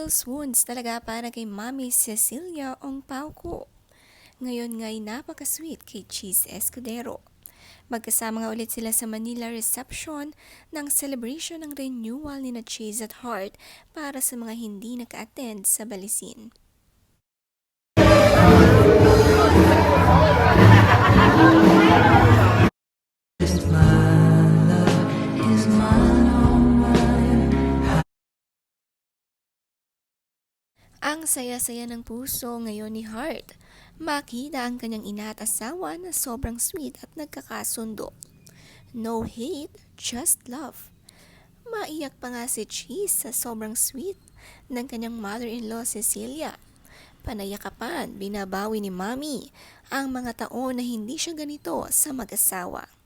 Girls wounds talaga para kay Mami Cecilia Ongpauco. Ngayon nga'y napaka-sweet kay Cheese Escudero. Magkasama nga ulit sila sa Manila reception ng celebration ng renewal ni na Cheese at Heart para sa mga hindi naka-attend sa Balisin. Ang saya-saya ng puso ngayon ni Heart. Makita ang kanyang ina at asawa na sobrang sweet at nagkakasundo. No hate, just love. Maiyak pa nga si Cheese sa sobrang sweet ng kanyang mother-in-law Cecilia. Panayakapan, binabawi ni Mami ang mga taon na hindi siya ganito sa mag-asawa.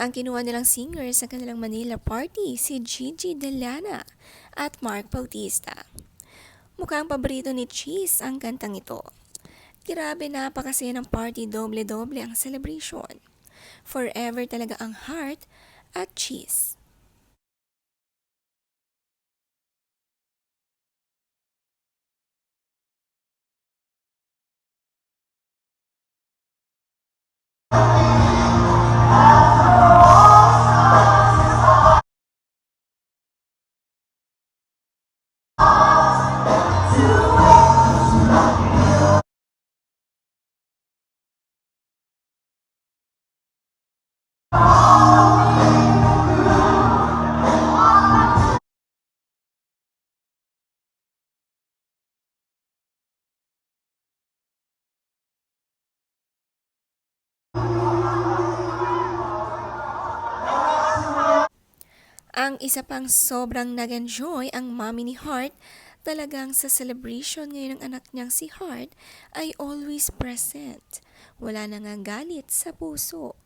Ang kinuha nilang singer sa kanilang Manila party si Gigi Delana at Mark Bautista. Mukhang paborito ni Cheese ang kantang ito. Grabe, napakasaya ng party, doble-doble ang celebration. Forever talaga ang Heart at Cheese. Ang isa pang sobrang nag-enjoy ang mommy ni Heart, talagang sa celebration ngayon ng anak niyang si Heart ay always present. Wala na nga galit sa puso.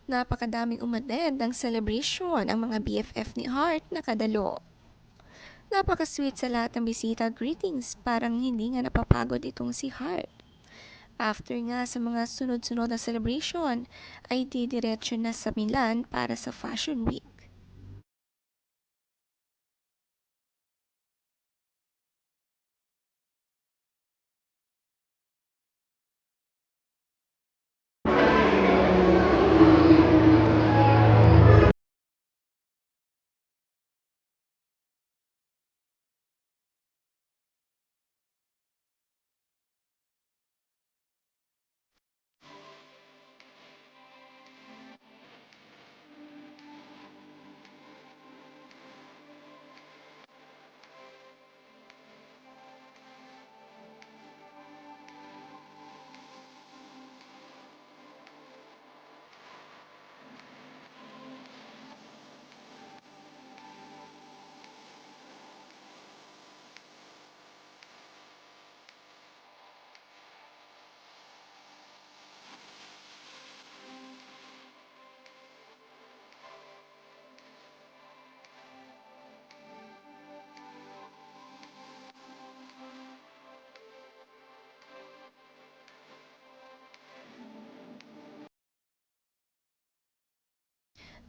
Napakadaming umattend ng celebration ang mga BFF ni Heart na kadalo. Napaka-sweet sa lahat ng bisita at greetings, parang hindi nga napapagod itong si Heart. After nga sa mga sunod-sunod na celebration, ay didiretso na sa Milan para sa Fashion Week.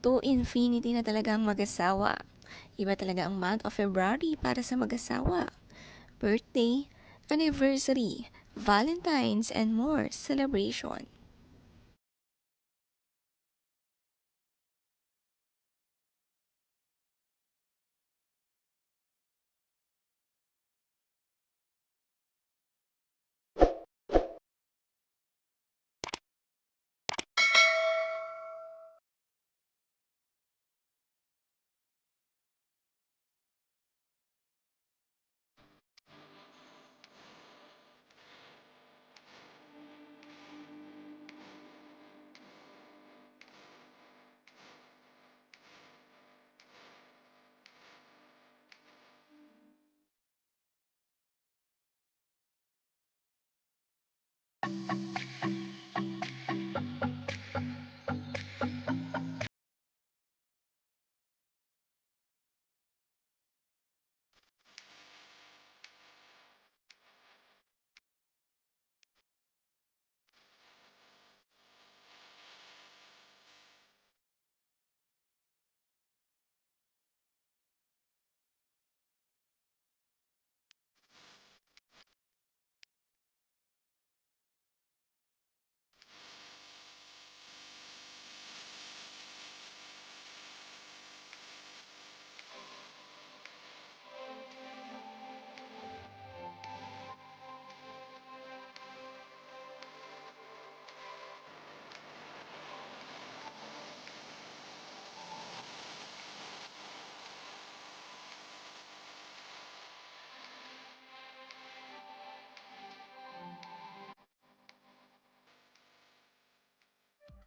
To infinity na talaga ang mag-asawa. Iba talaga ang month of February para sa mag-asawa. Birthday, anniversary, Valentine's, and more celebration.